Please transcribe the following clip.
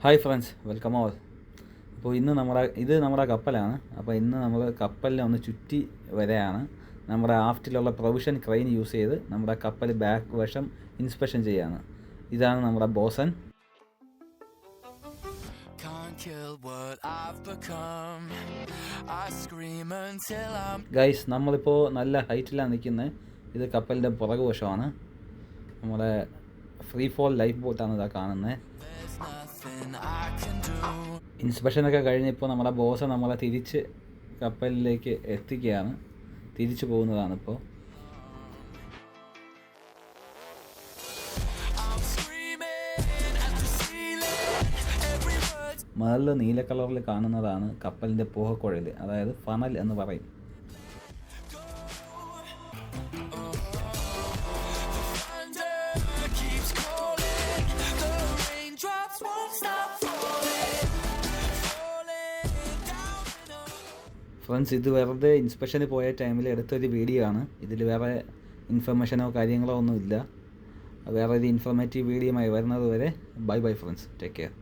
Hi friends, welcome all. അപ്പോൾ ഇന്ന് നമ്മുടെ കപ്പലാണ്. അപ്പോൾ ഇന്ന് നമ്മൾ കപ്പലിനെ ഒന്ന് ചുറ്റി വരെയാണ്. നമ്മുടെ ആഫ്റ്റിലുള്ള പ്രൊവിഷൻ ക്രെയിൻ യൂസ് ചെയ്ത് നമ്മുടെ കപ്പൽ ബാക്ക് വശം ഇൻസ്പെക്ഷൻ ചെയ്യാണ്. ഇതാണ് നമ്മുടെ ബോസൻ. ഗൈസ്, നമ്മളിപ്പോൾ നല്ല ഹൈറ്റിലാണ് നിൽക്കുന്നത്. ഇത് കപ്പലിൻ്റെ പുറകു വശമാണ്. നമ്മുടെ ഫ്രീ ഫോൾ ലൈഫ് ബോട്ടാണ് ഇതാ കാണുന്നത്. ഇൻസ്പെക്ഷനൊക്കെ കഴിഞ്ഞിപ്പോൾ നമ്മുടെ ബോസ് നമ്മളെ തിരിച്ച് കപ്പലിലേക്ക് എത്തിക്കുകയാണ്. തിരിച്ചു പോകുന്നതാണിപ്പോൾ. മുകളിൽ നീല കളറിൽ കാണുന്നതാണ് കപ്പലിൻ്റെ പുകക്കുഴൽ, അതായത് ഫണൽ എന്ന് പറയും. ഫ്രണ്ട്സ്, ഇത് വെറുതെ ഇൻസ്പെക്ഷന് പോയ ടൈമിൽ എടുത്തൊരു വീഡിയോ ആണ്. ഇതിൽ വേറെ ഇൻഫർമേഷനോ കാര്യങ്ങളോ ഒന്നുമില്ല. വേറെ ഒരു ഇൻഫോർമേറ്റീവ് വീഡിയോയുമായി വരുന്നത് വരെ bye bye friends, take care.